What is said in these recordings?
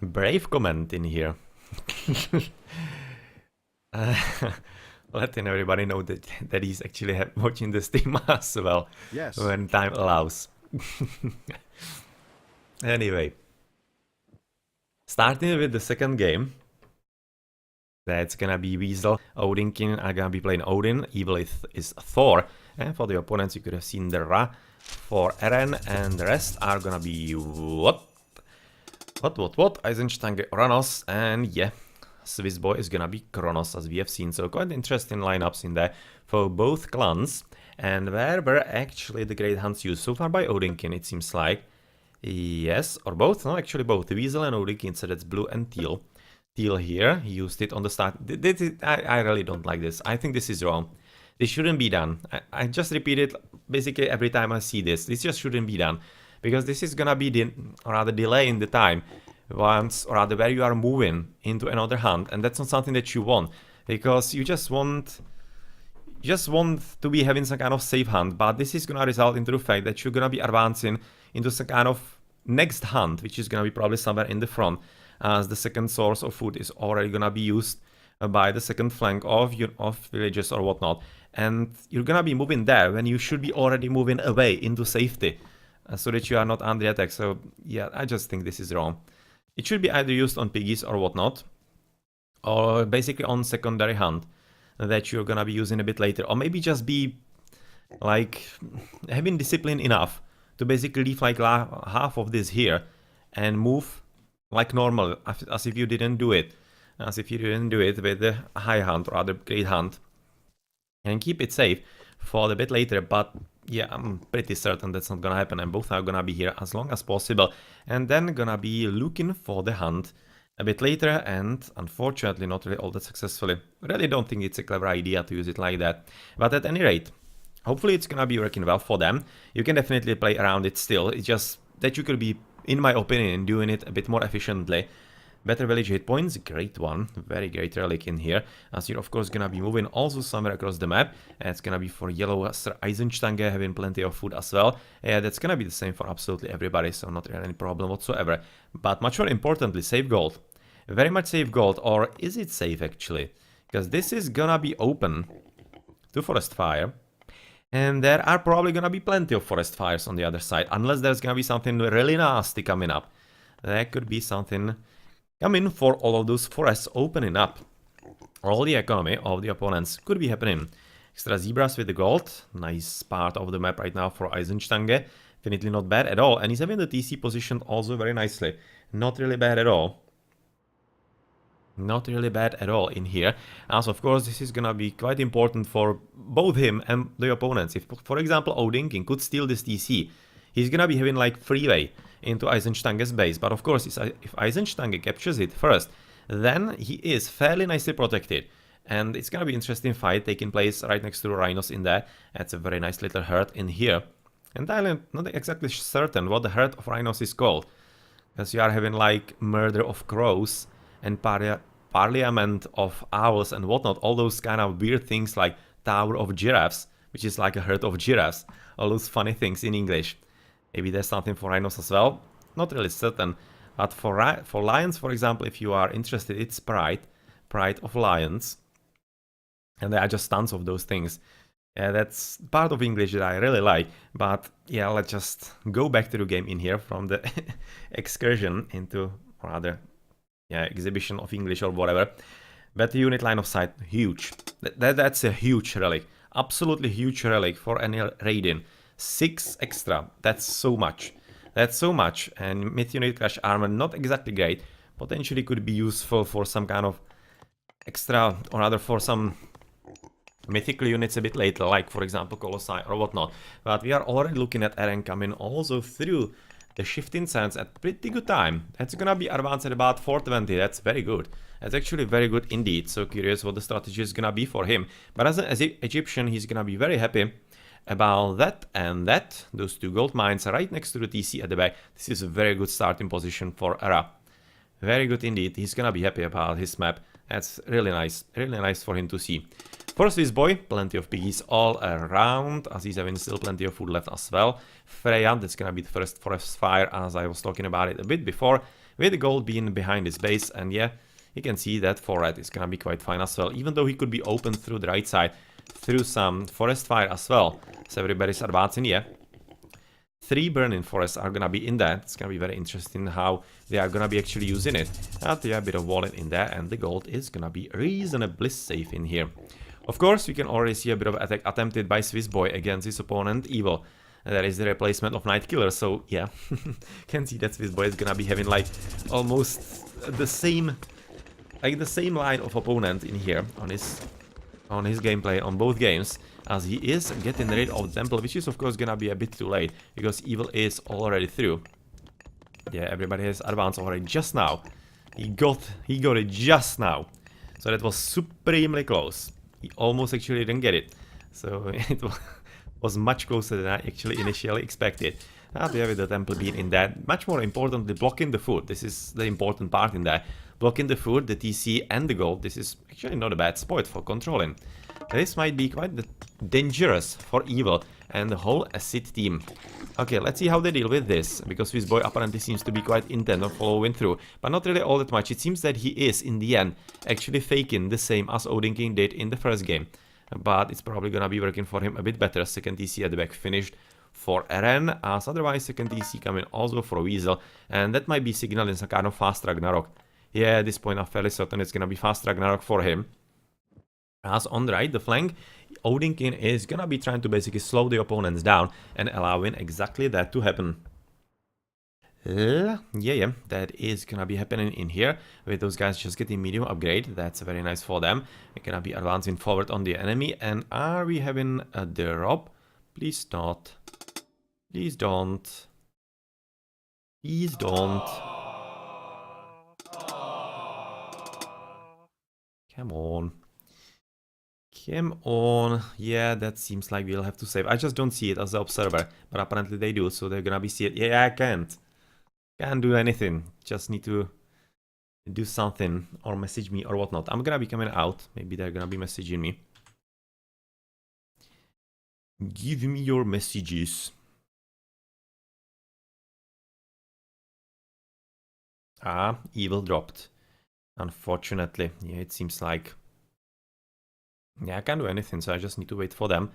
Brave comment in here. uh, letting everybody know that he's actually watching the stream as well. Yes. When time allows. Anyway. Starting with the second game. That's gonna be Weasel. Odinkin are gonna be playing Odin. Evil is Thor. And for the opponents, you could have seen the Ra for Eren. And the rest are gonna be what? Eisenstange, Uranos. And yeah, Swiss boy is gonna be Kronos, as we have seen. So quite interesting lineups in there for both clans. And where were actually the Great Hunts used? So far by Odinkin, it seems like. Yes, or both? No, actually both. Weasel and Odinkin, so that's blue and teal. Teal here, he used it on the start. I really don't like this. I think this is wrong. This shouldn't be done. I just repeat it basically every time I see this. This just shouldn't be done. Because this is gonna be delay in the time. Once, or rather where you are moving into another hunt. And that's not something that you want. Because you just want to be having some kind of safe hunt. But this is gonna result into the fact that you're gonna be advancing into some kind of next hunt, which is gonna be probably somewhere in the front, as the second source of food is already gonna be used by the second flank of villages or whatnot, and you're gonna be moving there when you should be already moving away into safety, so that you are not under attack. So yeah, I just think this is wrong. It should be either used on piggies or whatnot, or basically on secondary hunt that you're gonna be using a bit later, or maybe just be like having discipline enough to basically leave like half of this here and move like normal, as if you didn't do it. As if you didn't do it with the high hunt or other great hunt. And keep it safe for a bit later, but yeah, I'm pretty certain that's not gonna happen, and both are gonna be here as long as possible. And then gonna be looking for the hunt a bit later, and unfortunately not really all that successfully. Really don't think it's a clever idea to use it like that. But at any rate, hopefully it's gonna be working well for them. You can definitely play around it still. It's just that you could be, in my opinion, doing it a bit more efficiently. Better village hit points, great one, very great relic in here, as you're of course gonna be moving also somewhere across the map. It's gonna be for yellow Sir Eisenstange having plenty of food as well. Yeah, that's gonna be the same for absolutely everybody, so not really any problem whatsoever. But much more importantly, save gold. Very much save gold, or is it safe actually? Because this is gonna be open to forest fire. And there are probably gonna be plenty of forest fires on the other side, unless there's gonna be something really nasty coming up. There could be something coming for all of those forests opening up. All the economy of the opponents could be happening. Extra zebras with the gold, nice part of the map right now for Eisenstange. Definitely not bad at all, and he's having the TC positioned also very nicely. Not really bad at all. Not really bad at all in here, as of course this is gonna be quite important for both him and the opponents. If, for example, Odinkin could steal this TC, he's gonna be having like freeway into Eisenstange's base. But of course, if Eisenstange captures it first, then he is fairly nicely protected. And it's gonna be an interesting fight taking place right next to the rhinos in there. That's a very nice little herd in here. And I'm not exactly certain what the herd of rhinos is called, because you are having like murder of crows and parliament of owls and whatnot, all those kind of weird things like tower of giraffes, which is like a herd of giraffes, all those funny things in English. Maybe there's something for rhinos as well, not really certain. But for lions, for example, if you are interested, it's pride of lions, and there are just tons of those things. Yeah, that's part of English that I really like. But yeah, let's just go back to the game in here from the excursion into, or rather, yeah, exhibition of English or whatever. Better unit line of sight, huge. That's a huge relic. Absolutely huge relic for any raiding. 6 extra, that's so much. That's so much. And myth unit crash armor, not exactly great. Potentially could be useful for some kind of extra, or rather for some mythical units a bit later, like for example Colossi or whatnot. But we are already looking at Eren coming also through the shifting sands at pretty good time. That's gonna be advanced at about 420, that's very good. That's actually very good indeed, so curious what the strategy is gonna be for him. But as an Egyptian, he's gonna be very happy about that and that. Those 2 gold mines are right next to the TC at the back. This is a very good starting position for Era. Very good indeed, he's gonna be happy about his map. That's really nice for him to see. For Swiss boy, plenty of piggies all around, as he's having still plenty of food left as well. Freya, that's gonna be the first forest fire, as I was talking about it a bit before. with the gold being behind his base. And yeah, you can see that for red is gonna be quite fine as well, even though he could be open through the right side, through some forest fire as well. So everybody's advancing, yeah. 3 burning forests are gonna be in there. It's gonna be very interesting how they are gonna be actually using it. And yeah, a bit of wallet in there, and the gold is gonna be reasonably safe in here. Of course, we can already see a bit of attack attempted by Swiss Boy against his opponent, Evil. And that is the replacement of Night Killer, so yeah. Can see that Swiss Boy is gonna be having like almost the same line of opponent in here on his gameplay on both games, as he is getting rid of the temple, which is of course gonna be a bit too late because Evil is already through. Yeah, everybody has advanced already just now. He got it just now, so that was supremely close. He almost actually didn't get it, so it was much closer than I actually initially expected. And yeah, with the temple being in that, much more importantly, blocking the food. This is the important part in there. Blocking the food, the TC and the gold. This is actually not a bad spot for controlling. This might be quite dangerous for Evil and the whole AciD team. Okay, let's see how they deal with this, because Swiss Boy apparently seems to be quite intent on following through, but not really all that much. It seems that he is, in the end, actually faking the same as Odin King did in the first game. But it's probably gonna be working for him a bit better. Second TC at the back finished for Eren, as otherwise second TC coming also for Weasel, and that might be signaling some kind of fast Ragnarok. Yeah, at this point I'm fairly certain it's gonna be fast Ragnarok for him. As on the right, the flank, Odin King is gonna be trying to basically slow the opponents down and allowing exactly that to happen. Yeah, that is gonna be happening in here, with those guys just getting medium upgrade. That's very nice for them. We're gonna be advancing forward on the enemy, and are we having a drop? Please not. Please don't. Please don't. Come on. Come on. Yeah, that seems like we'll have to save. I just don't see it as the observer, but apparently they do, so they're gonna be see it. Yeah, I can't do anything. Just need to do something or message me or whatnot. I'm gonna be coming out. Maybe they're gonna be messaging me. Give me your messages. Ah, Evil dropped. Unfortunately. Yeah, it seems like... Yeah, I can't do anything, so I just need to wait for them.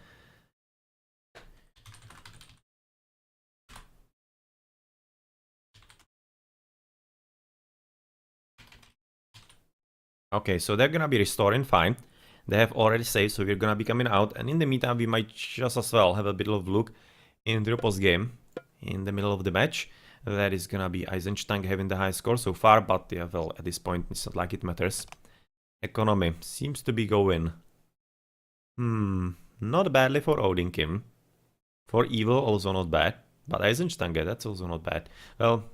Okay, so they're gonna be restoring, fine. They have already saved, so we're gonna be coming out. And in the meantime, we might just as well have a bit of look in the post game in the middle of the match. That is gonna be Eisenstein having the high score so far, but yeah, well, at this point, it's not like it matters. Economy seems to be going... not badly for Odin Kim. For Evil, also not bad. But Eisenstein, that's also not bad. Well,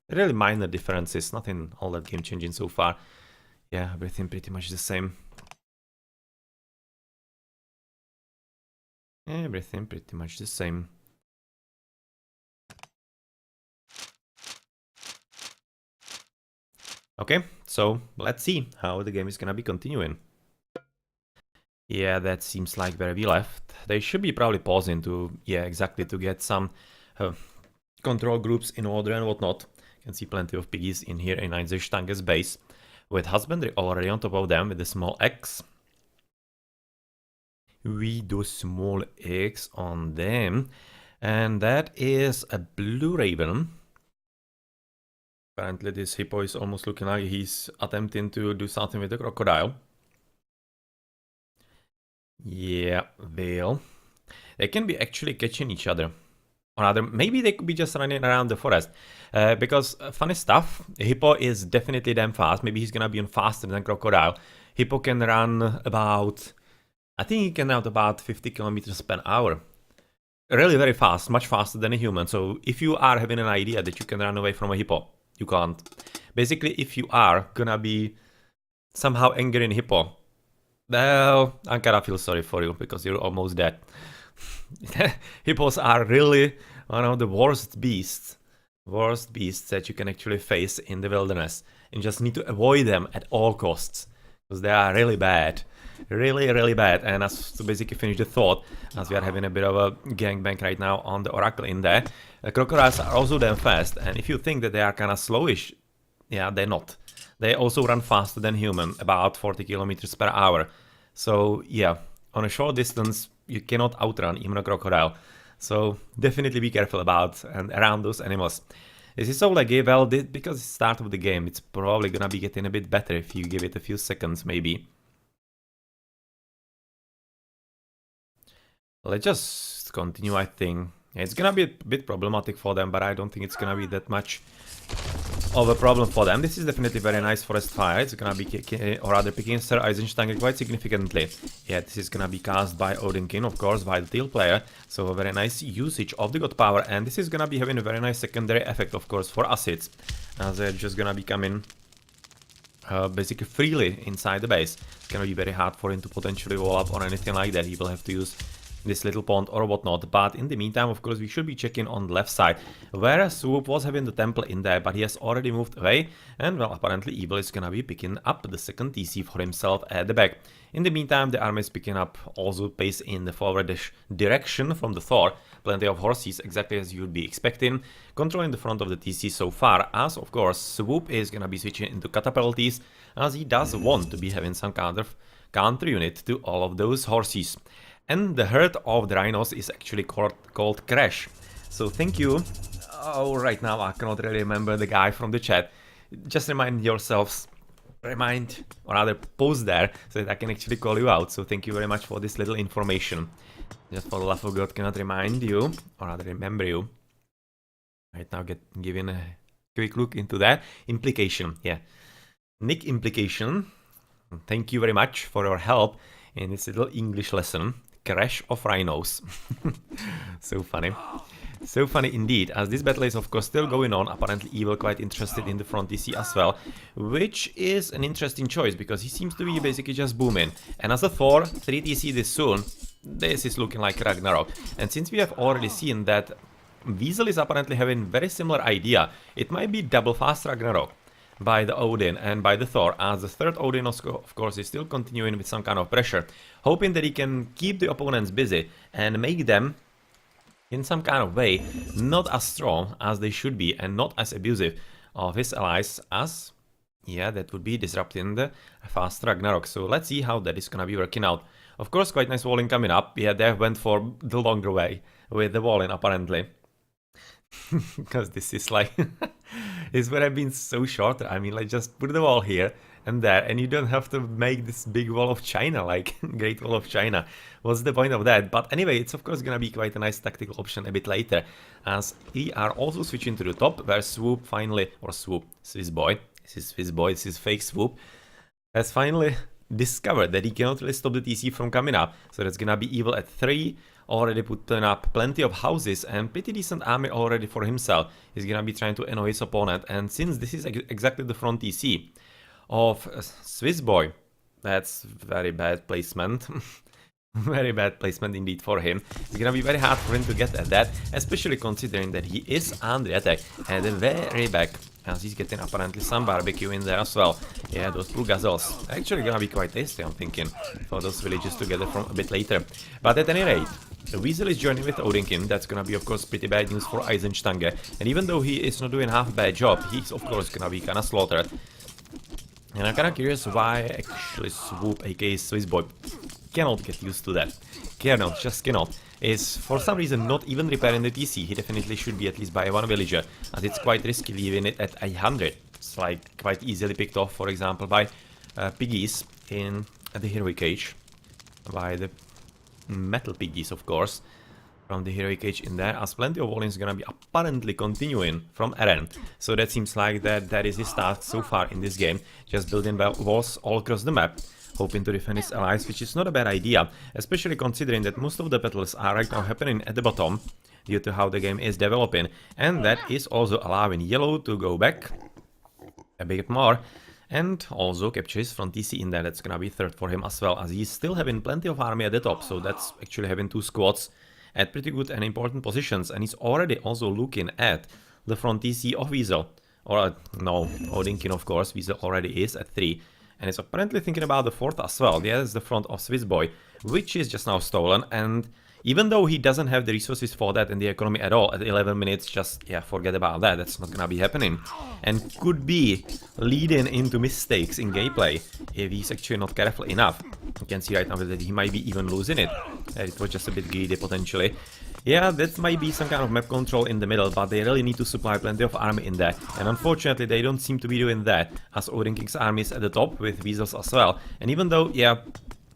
really minor differences, nothing all that game changing so far. Yeah, everything pretty much the same. Everything pretty much the same. Okay, so let's see how the game is gonna be continuing. Yeah, that seems like where we left. They should be probably pausing to, yeah, exactly, to get some control groups in order and whatnot. You can see plenty of piggies in here in Eisenstange's base, with husbandry already on top of them with the small X. We do small X on them, and that is a blue raven. Apparently this hippo is almost looking like he's attempting to do something with the crocodile. Yeah, well, they can be actually catching each other. Or rather, maybe they could be just running around the forest. Because, funny stuff, hippo is definitely damn fast. Maybe he's gonna be on faster than crocodile. Hippo can run about... I think he can run about 50 kilometers per hour. Really very fast, much faster than a human. So if you are having an idea that you can run away from a hippo, you can't. Basically, if you are gonna be somehow angering hippo, well, I kinda feel sorry for you, because you're almost dead. Hippos are really one of the worst beasts that you can actually face in the wilderness. And just need to avoid them at all costs, because they are really bad. Really, really bad. And as to basically finish the thought, as we are having a bit of a gangbang right now on the Oracle in there, crocodiles are also damn fast. And if you think that they are kind of slowish, yeah, they're not. They also run faster than human, about 40 kilometers per hour. So yeah, on a short distance, you cannot outrun even a crocodile. So definitely be careful about and around those animals. This is all I gave. Well, because it's the start of the game, it's probably gonna be getting a bit better if you give it a few seconds, maybe. Let's just continue, I think. It's gonna be a bit problematic for them, but I don't think it's gonna be that much of a problem for them. This is definitely very nice forest fire. It's gonna be or rather picking Sir Eisenstein quite significantly. Yeah, this is gonna be cast by Odinkin, of course, by the teal player. So a very nice usage of the god power, and this is gonna be having a very nice secondary effect, of course, for acids, as they're just gonna be coming basically freely inside the base. It's gonna be very hard for him to potentially wall up or anything like that. He will have to use this little pond or whatnot, but in the meantime, of course, we should be checking on the left side, where Swoop was having the temple in there, but he has already moved away, and well, apparently Evil is gonna be picking up the second TC for himself at the back. In the meantime, the army is picking up also pace in the forward direction from the Thor, plenty of horses, exactly as you'd be expecting, controlling the front of the TC so far, as of course Swoop is gonna be switching into catapulties, as he does want to be having some kind of counter unit to all of those horses. And the herd of the rhinos is actually called Crash. So thank you. Oh, right now I cannot really remember the guy from the chat. Just remind yourselves, or rather post there, so that I can actually call you out. So thank you very much for this little information. Just for the love of God, cannot remind you, or rather remember you. Right now, giving a quick look into that. Implication, yeah. Nick Implication, thank you very much for your help in this little English lesson. Crash of rhinos. So funny. So funny indeed, as this battle is of course still going on. Apparently Evil quite interested in the front TC as well, which is an interesting choice because he seems to be basically just booming. And as a Thor, 3 TC this soon, this is looking like Ragnarok. And since we have already seen that Weasel is apparently having very similar idea, it might be double fast Ragnarok by the Odin and by the Thor, as the third Odin of course is still continuing with some kind of pressure, hoping that he can keep the opponents busy and make them in some kind of way not as strong as they should be and not as abusive of his allies, as yeah, that would be disrupting the fast Ragnarok. So let's see how that is gonna be working out. Of course, quite nice walling coming up. Yeah, they went for the longer way with the walling apparently. Because this is like this would have been so short. I mean, like, just put the wall here and there, and you don't have to make this big wall of China, like Great Wall of China. What's the point of that? But anyway, it's of course gonna be quite a nice tactical option a bit later, as we are also switching to the top, where Swoop finally, or Swoop, Swiss boy, this is fake Swoop, has finally discovered that he cannot really stop the TC from coming up. So that's gonna be Evil at 3, already putting up plenty of houses and pretty decent army already for himself. He's gonna be trying to annoy his opponent, and since this is exactly the front TC of Swiss boy, that's very bad placement. Very bad placement indeed for him. It's gonna be very hard for him to get at that, especially considering that he is under attack at the very back, as he's getting apparently some barbecue in there as well. Yeah, those blue gazelles actually gonna be quite tasty, I'm thinking, for those villages to gather from a bit later. But at any rate, the Weasel is joining with Odinkin. That's gonna be of course pretty bad news for Eisenstange, and even though he is not doing half a bad job, he's of course gonna be kinda slaughtered. And I'm kinda curious why actually Swoop, aka Swiss boy, cannot get used to that. Just cannot. Is for some reason not even repairing the TC. He definitely should be at least by one villager, as it's quite risky leaving it at 100. It's like quite easily picked off, for example, by piggies in the heroic age, by the metal piggies, of course, from the heroic age in there, as plenty of walling is gonna be apparently continuing from Eren. So that seems like that is his task so far in this game, just building walls all across the map, hoping to defend his allies, which is not a bad idea, especially considering that most of the battles are right now happening at the bottom, due to how the game is developing, and that is also allowing Yellow to go back a bit more, and also capture his front TC in there. That's gonna be third for him as well, as he's still having plenty of army at the top, so that's actually having 2 squads at pretty good and important positions, and he's already also looking at the front TC of Weasel, or no, Odinkin of course. Weasel already is at 3. And it's apparently thinking about the fourth as well. Yeah, that's the front of Swiss boy, which is just now stolen. And Even though he doesn't have the resources for that and the economy at all, at 11 minutes, just, yeah, forget about that. That's not gonna be happening. And could be leading into mistakes in gameplay if he's actually not careful enough. You can see right now that he might be even losing it. It was just a bit greedy potentially. Yeah, that might be some kind of map control in the middle, but they really need to supply plenty of army in there. And unfortunately, they don't seem to be doing that, as Odin King's army is at the top with Weasels as well. And even though, yeah,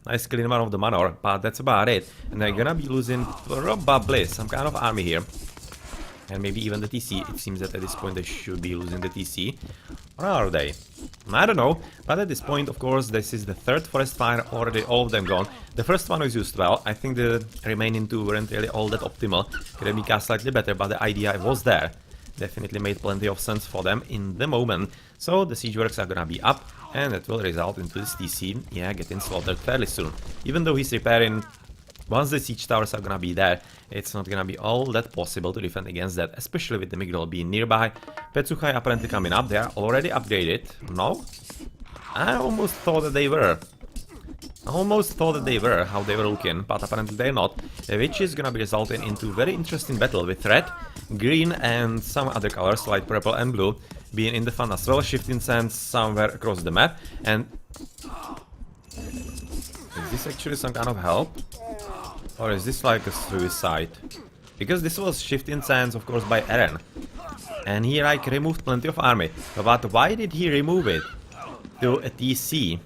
nice clean one of the manor, but that's about it. And they're gonna be losing probably some kind of army here. And maybe even the TC. It seems that at this point they should be losing the TC. Or are they? I don't know. But at this point, of course, this is the third forest fire, already all of them gone. The first one was used well. I think the remaining two weren't really all that optimal. Could have been cast slightly better, but the idea was there. Definitely made plenty of sense for them in the moment. So the siege works are gonna be up, and that will result into this TC, yeah, getting slaughtered fairly soon. Even though he's repairing, once the siege towers are gonna be there, it's not gonna be all that possible to defend against that, especially with the Migdol being nearby. Petsuchai apparently coming up, they are already upgraded. No? I almost thought that they were. How they were looking, but apparently they're not, which is gonna be resulting into very interesting battle with red, green and some other colors like purple and blue being in the fun as well, shifting sands somewhere across the map. And is this actually some kind of help? Or is this like a suicide? Because this was shifting sands, of course, by Eren. And he like removed plenty of army. But why did he remove it to a TC?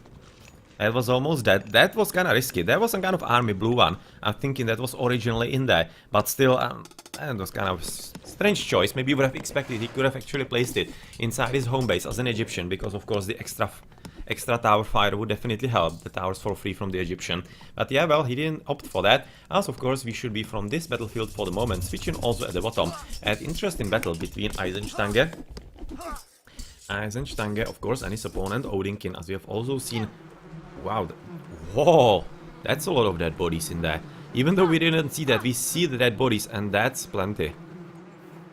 That was almost dead. That was kinda risky. There was some kind of army blue one. I'm thinking that was originally in there. But still, that was kind of strange choice. Maybe you would have expected he could have actually placed it inside his home base as an Egyptian. Because of course the extra tower fire would definitely help. The towers fall free from the Egyptian. But yeah, well, he didn't opt for that. As of course we should be from this battlefield for the moment. Switching also at the bottom. An interesting battle between Eisenstange, of course, and his opponent Odinkin, as we have also seen. Wow, whoa, that's a lot of dead bodies in there. Even though we didn't see that, we see the dead bodies, and that's plenty.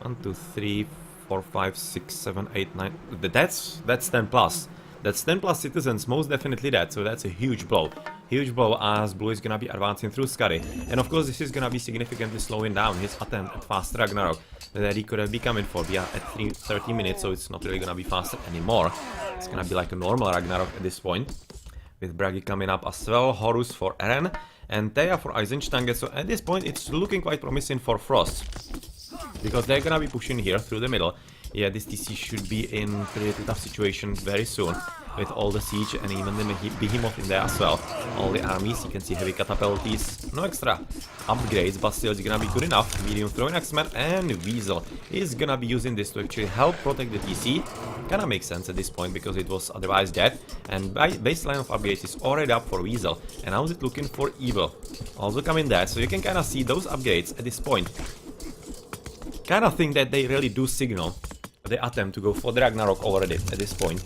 1, 2, 3, 4, 5, 6, 7, 8, 9. That's 10 plus. That's 10 plus citizens, most definitely that, so that's a huge blow. Huge blow as Blue is gonna be advancing through Skadi. And of course this is gonna be significantly slowing down his attempt at fast Ragnarok that he could have been coming for. We are at 30 minutes, so it's not really gonna be faster anymore. It's gonna be like a normal Ragnarok at this point. With Bragi coming up as well, Horus for Eren, and Thea for Eisenstange. So at this point it's looking quite promising for Frost. Because they're gonna be pushing here through the middle. Yeah, this TC should be in pretty tough situation very soon. With all the siege and even the behemoth in there as well. All the armies, you can see heavy catapulties, no extra upgrades, but still it's gonna be good enough. Medium throwing axeman and Weasel is gonna be using this to actually help protect the TC. Kinda makes sense at this point because it was otherwise dead. And baseline of upgrades is already up for Weasel. And how's it looking for Evil? Also coming there, so you can kinda see those upgrades at this point. Kinda think that they really do signal the attempt to go for the Ragnarok already at this point.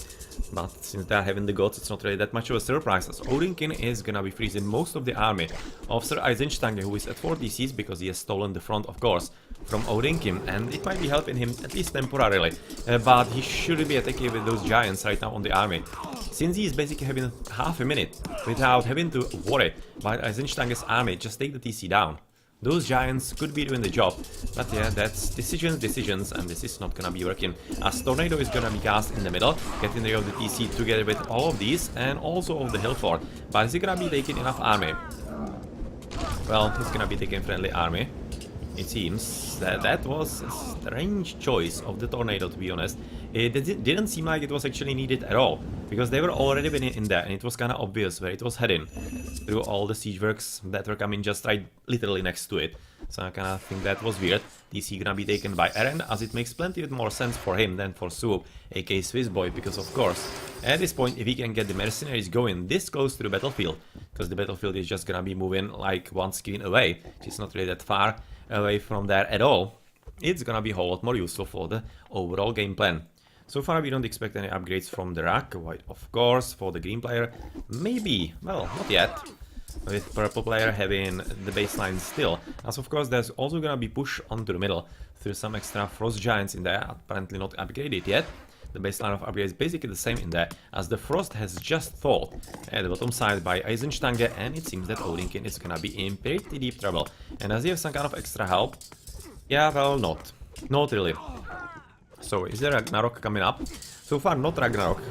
But since they are having the gods, it's not really that much of a surprise, as Odinkin is gonna be freezing most of the army of Sir Eisenstange, who is at 4 DCs because he has stolen the front, of course, from Odinkin, and it might be helping him at least temporarily. But he shouldn't be attacking with those giants right now on the army, since he is basically having half a minute without having to worry about Eisenstange's army. Just take the TC down. Those giants could be doing the job, but yeah, that's decisions, and this is not gonna be working. As Tornado is gonna be cast in the middle, getting rid of the TC together with all of these, and also of the hill fort. But is he gonna be taking enough army? Well, he's gonna be taking friendly army. It seems that was a strange choice of the Tornado, to be honest. It didn't seem like it was actually needed at all, because they were already been in there, and it was kind of obvious where it was heading, through all the siege works that were coming just right literally next to it. So I kind of think that was weird. TC gonna be taken by Eren, as it makes plenty more sense for him than for Swoop, aka Swiss Boy, because of course, at this point, if he can get the mercenaries going this close to the battlefield, because the battlefield is just gonna be moving like one screen away, which is not really that far away from there at all, it's gonna be a whole lot more useful for the overall game plan. So far we don't expect any upgrades from the Rack, white of course, for the green player, maybe, well, not yet. With purple player having the baseline still, as of course there's also gonna be push onto the middle through some extra frost giants in there, apparently not upgraded yet. The baseline of upgrades is basically the same in there as the Frost has just thought at the bottom side by Eisenstange, and it seems that Odinkin is gonna be in pretty deep trouble. And does he have some kind of extra help? Yeah, well, not. Not really. So, is there Ragnarok coming up? So far, not Ragnarok.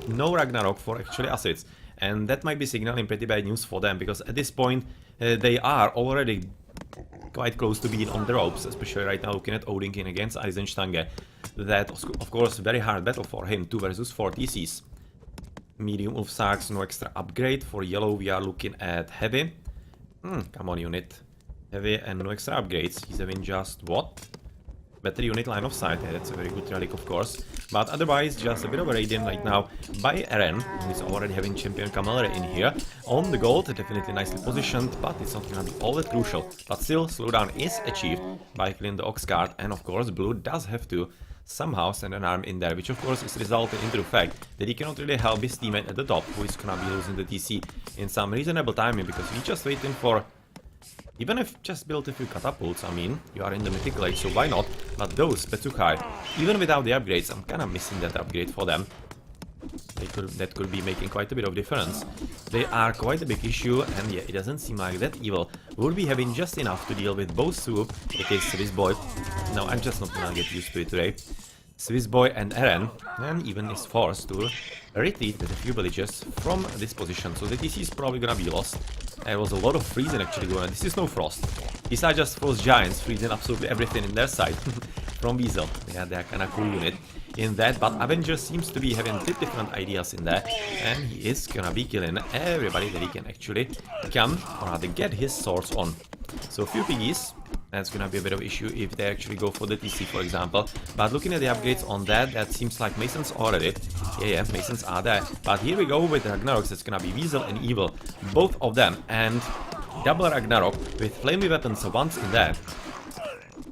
No Ragnarok for actually AciDs. And that might be signaling pretty bad news for them, because at this point, they are already quite close to being on the ropes, especially right now looking at Odinkin against Eisenstange. That, of course, very hard battle for him, 2 versus 4 TCs. Medium Ulf Sarks, no extra upgrade. For yellow, we are looking at heavy. Come on, unit. Heavy and no extra upgrades. He's having just what? Better unit line of sight. Yeah, that's a very good relic, of course. But otherwise, just a bit of a radiant right now by Eren, who's already having champion Cavalry in here. On the gold, definitely nicely positioned, but it's not gonna be all that crucial. But still, slowdown is achieved by killing the Ox Guard, and of course, Blue does have to somehow send an arm in there, which of course is resulting into the fact that he cannot really help his teammate at the top, who is gonna be losing the TC in some reasonable timing, because he's just waiting for... Even if just built a few catapults, I mean, you are in the Mythic Lake, so why not? But those Petsukai, even without the upgrades, I'm kinda missing that upgrade for them. That could be making quite a bit of difference. They are quite a big issue, and yeah, it doesn't seem like that evil would be having just enough to deal with both Swoop, aka Swiss Boy. No, I'm just not gonna get used to it today. Swiss Boy and Eren, and even is forced to retreat with a few villages from this position, so the TC is probably gonna be lost. There was a lot of freezing actually going on. This is no Frost. These are just Frost Giants freezing absolutely everything in their side. From Weasel. Yeah, they're kinda cool unit in that, but Avenger seems to be having a bit different ideas in there, and he is gonna be killing everybody that he can actually come, or rather get his swords on. So a few piggies. That's gonna be a bit of an issue if they actually go for the TC, for example. But looking at the upgrades on that, that seems like Masons already. Yeah, Masons are there. But here we go with Ragnaroks. It's gonna be Weasel and Evil, both of them. And double Ragnarok with flamey weapons once in there.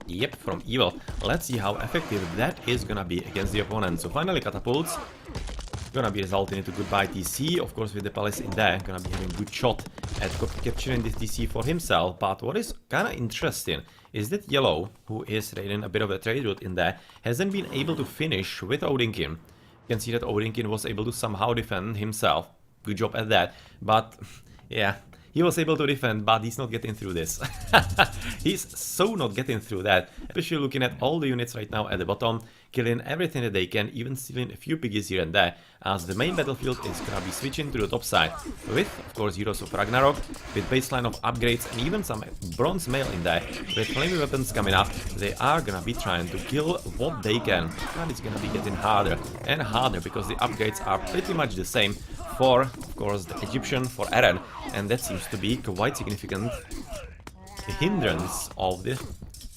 Yep, from Evil. Let's see how effective that is gonna be against the opponent. So finally, catapults. Gonna be resulting into goodbye TC, of course with the palace in there, gonna be having good shot at capturing this TC for himself. But what is kinda interesting is that Yellow, who is raiding a bit of a trade route in there, hasn't been able to finish with Odinkin. You can see that Odinkin was able to somehow defend himself. Good job at that, but yeah, he was able to defend, but he's not getting through this. He's so not getting through that, especially looking at all the units right now at the bottom, killing everything that they can, even stealing a few piggies here and there, as the main battlefield is gonna be switching to the top side, with, of course, Heroes of Ragnarok, with baseline of upgrades and even some bronze mail in there. With flaming weapons coming up, they are gonna be trying to kill what they can, and it's gonna be getting harder and harder, because the upgrades are pretty much the same for, of course, the Egyptian, for Eren, and that seems to be quite significant hindrance of the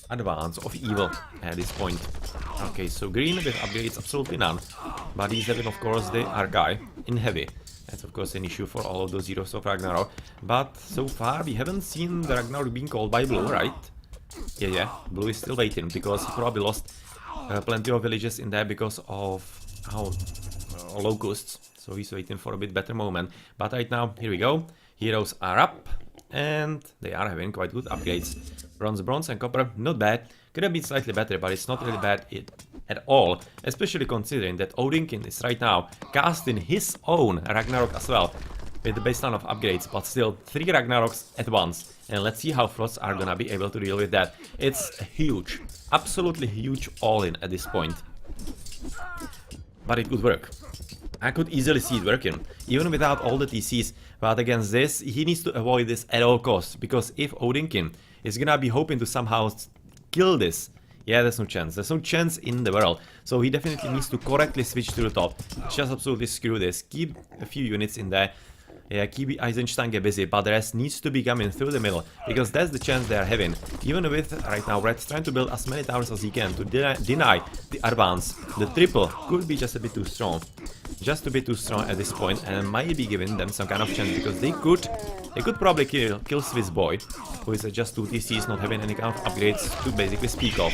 advance of Evil at this point. Okay, so green with upgrades, absolutely none, but he's having, of course, the Argai in heavy. That's, of course, an issue for all of those Heroes of Ragnarok, but so far we haven't seen the Ragnarok being called by Blue, right? Yeah, Blue is still waiting, because he probably lost plenty of villages in there because of locusts. So he's waiting for a bit better moment. But right now, here we go. Heroes are up, and they are having quite good upgrades. Bronze, and copper, not bad. Could have been slightly better, but it's not really bad at all. Especially considering that Odinkin is right now casting his own Ragnarok as well, with the baseline of upgrades, but still 3 Ragnaroks at once. And let's see how Frosts are gonna be able to deal with that. It's huge, absolutely huge all-in at this point. But it could work. I could easily see it working, even without all the TCs, but against this, he needs to avoid this at all costs, because if Odinkin is gonna be hoping to somehow kill this, yeah, there's no chance in the world, so he definitely needs to correctly switch to the top, just absolutely screw this, keep a few units in there, yeah, keep Eisenstange busy, but the rest needs to be coming through the middle, because that's the chance they are having, even with, right now, Red's trying to build as many towers as he can to deny the advance. The triple could be just a bit too strong. Just a bit too strong at this point, and might be giving them some kind of chance, because they could probably kill Swiss Boy, who is just 2 TCs, not having any kind of upgrades to basically speak of.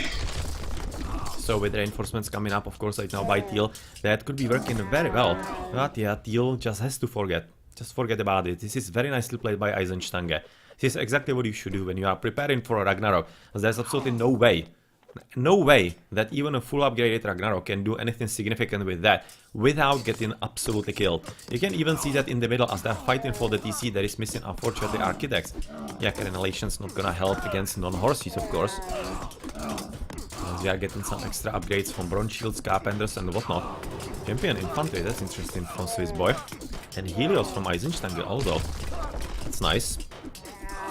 So with reinforcements coming up, of course, right now by Teal, that could be working very well. But yeah, Teal just has to forget. Just forget about it. This is very nicely played by Eisenstange. This is exactly what you should do when you are preparing for a Ragnarok. There's absolutely no way no way that even a full upgraded Ragnarok can do anything significant with that without getting absolutely killed. You can even see that in the middle as they're fighting for the TC, there is missing unfortunately Architects. Yeah, Carenation's not gonna help against non-horses, of course. As we are getting some extra upgrades from Bronze Shields, Carpenters and whatnot. Champion Infantry, that's interesting from Swiss Boy. And Helios from Eisenstein also. That's nice.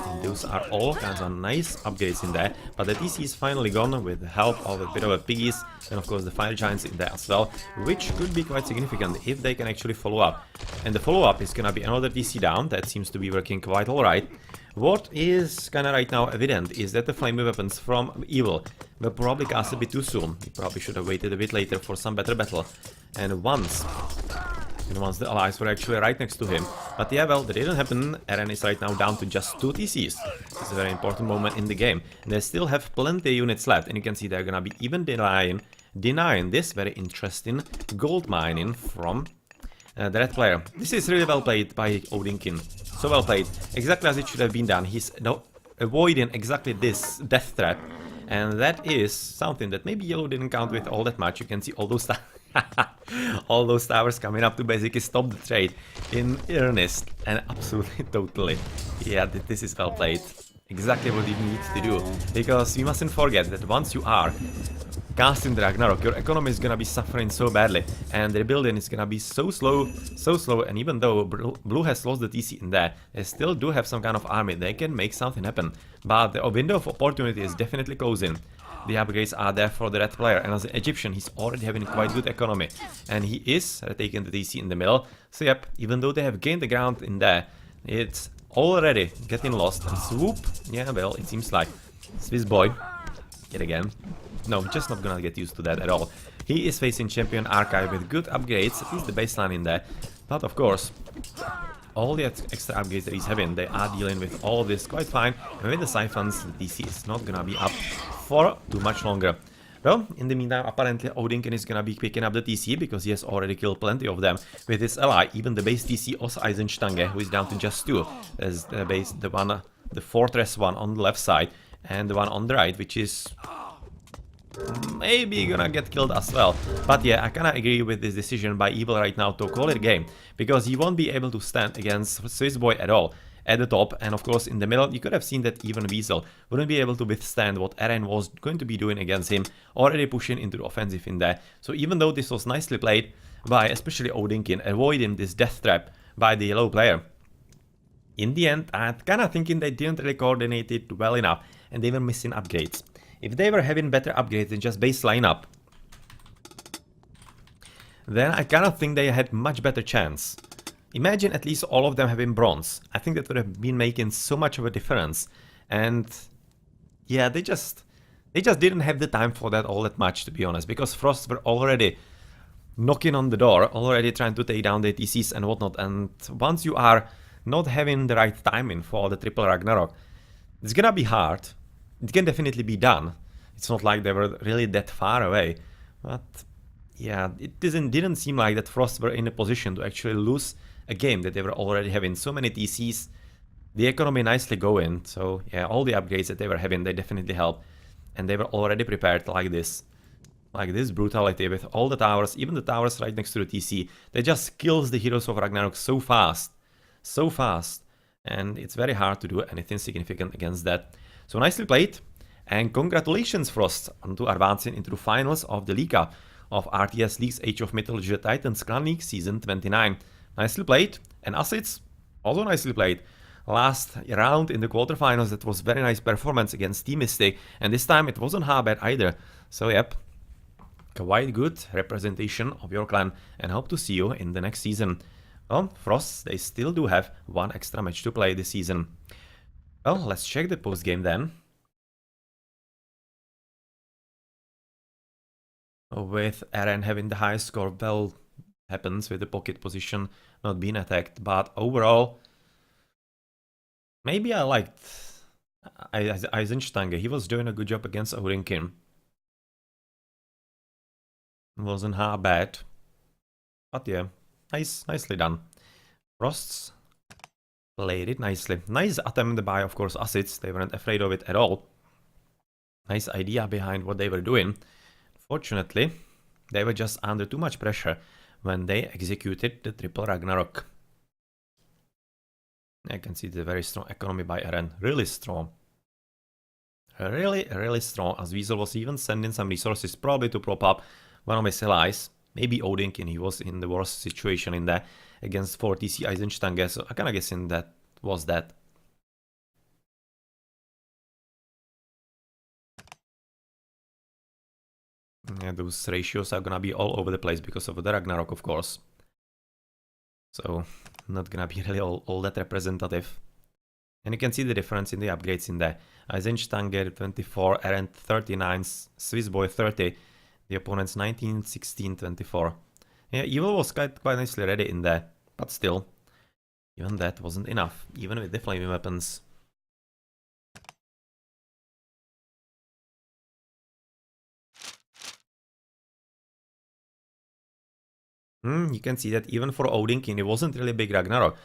And those are all kinds of nice upgrades in there, but the TC is finally gone with the help of a bit of a piggies and of course the Fire Giants in there as well, which could be quite significant if they can actually follow up. And the follow-up is gonna be another TC down, that seems to be working quite alright. What is kinda right now evident is that the flaming weapons from Evil were probably cast a bit too soon. He probably should have waited a bit later for some better battle. And once the allies were actually right next to him. But yeah, well, that didn't happen. Eren is right now down to just 2 TCs. It's a very important moment in the game. And they still have plenty of units left. And you can see they're gonna be even denying this very interesting gold mining from the red player. This is really well played by Odinkin. So well played. Exactly as it should have been done. He's avoiding exactly this death trap. And that is something that maybe Yellow didn't count with all that much. You can see all those all those towers coming up to basically stop the trade in earnest, and absolutely totally. Yeah, this is well played. Exactly what you need to do, because we mustn't forget that once you are casting the Ragnarok, your economy is gonna be suffering so badly, and the rebuilding is gonna be so slow, and even though Blue has lost the TC in there, they still do have some kind of army, they can make something happen, but the window of opportunity is definitely closing. The upgrades are there for the red player, and as an Egyptian he's already having quite good economy, and he is taking the TC in the middle. So yep, even though they have gained the ground in there, it's already getting lost. And swoop, yeah, well, it seems like Swiss Boy yet again. No, just not gonna get used to that at all. He is facing Champion Archive with good upgrades, at least the baseline in there, but of course all the extra upgrades that he's having, they are dealing with all of this quite fine, and with the Siphons, the TC is not gonna be up for too much longer. Well, in the meantime, apparently Odinkin is gonna be picking up the TC, because he has already killed plenty of them with his ally, even the base TC of Eisenstange, who is down to just 2. There's the base, the fortress one on the left side, and the one on the right, which is maybe gonna get killed as well. But yeah, I kinda agree with this decision by Evil right now to call it a game, because he won't be able to stand against Swiss Boy at all at the top, and of course in the middle you could have seen that even Weasel wouldn't be able to withstand what Eren was going to be doing against him, already pushing into the offensive in there. So even though this was nicely played by especially Odinkin, avoiding this death trap by the yellow player, in the end I'm kinda thinking they didn't really coordinate it well enough, and they were missing upgrades. If they were having better upgrades than just baseline up, then I kind of think they had much better chance. Imagine at least all of them having bronze. I think that would have been making so much of a difference. And yeah, they just didn't have the time for that all that much, to be honest, because Frost were already knocking on the door, already trying to take down the TCs and whatnot. And once you are not having the right timing for the triple Ragnarok, it's gonna be hard. It can definitely be done. It's not like they were really that far away, but yeah, it didn't seem like that Frost were in a position to actually lose a game that they were already having so many TCs, the economy nicely going. So yeah, all the upgrades that they were having, they definitely helped, and they were already prepared like this brutality with all the towers, even the towers right next to the TC. They just kills the heroes of Ragnarok so fast, and it's very hard to do anything significant against that. So nicely played, and congratulations Frost onto advancing into the finals of the League Cup of RTS League's Age of Mythology the Titans Clan League Season 29. Nicely played, and AciD also nicely played. Last round in the quarterfinals, that was very nice performance against Team Mystic, and this time it wasn't half bad either. So yep, quite good representation of your clan, and hope to see you in the next season. Well, Frost, they still do have one extra match to play this season. Well, let's check the post-game then. With Eren having the highest score, well, happens with the pocket position not being attacked, but overall, maybe I liked Eisenstange. He was doing a good job against Odinkin. Wasn't half bad, but yeah, nicely done. Frosts played it nicely. Nice attempt by, of course, AciD. They weren't afraid of it at all. nice idea behind what they were doing. Fortunately, they were just under too much pressure when they executed the triple Ragnarok. I can see the very strong economy by Eren, really strong. Really strong, as Weasel was even sending some resources probably to prop up one of his allies. Maybe Odinkin, he was in the worst situation in there against 40C Eisenstange, so I kinda guessing that was that. Yeah, those ratios are gonna be all over the place because of the Ragnarok, of course. So, not gonna be really all that representative. And you can see the difference in the upgrades in there. Eisenstanger 24, Eren 39, Swiss Boy 30, the opponent's 19, 16, 24. Yeah, Evil was quite nicely ready in there, but still, even that wasn't enough, even with the flaming weapons. You can see that even for Odinkin, it wasn't really big Ragnarok.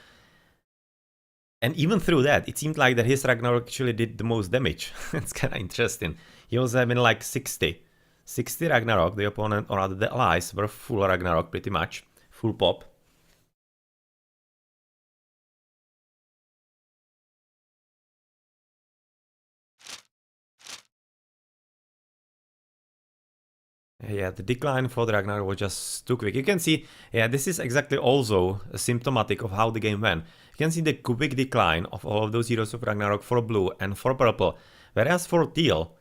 And even through that, it seemed like that his Ragnarok actually did the most damage. It's kind of interesting. He was having like 60 Ragnarok. The opponent, or rather the allies, were full Ragnarok pretty much. Full pop. Yeah, the decline for the Ragnarok was just too quick. You can see, yeah, this is exactly also symptomatic of how the game went. You can see the quick decline of all of those heroes of Ragnarok for blue and for purple. Whereas for teal,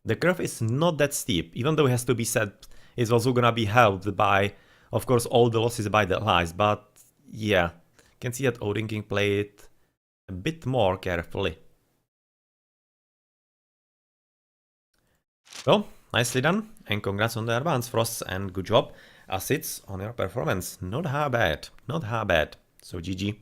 the curve is not that steep, even though it has to be said it's also gonna be helped by, of course, all the losses by the allies. But yeah, you can see that Odin King played a bit more carefully. Well, nicely done, and congrats on the advance, Frost, and good job, AciD, on your performance. Not how bad, not how bad. So GG.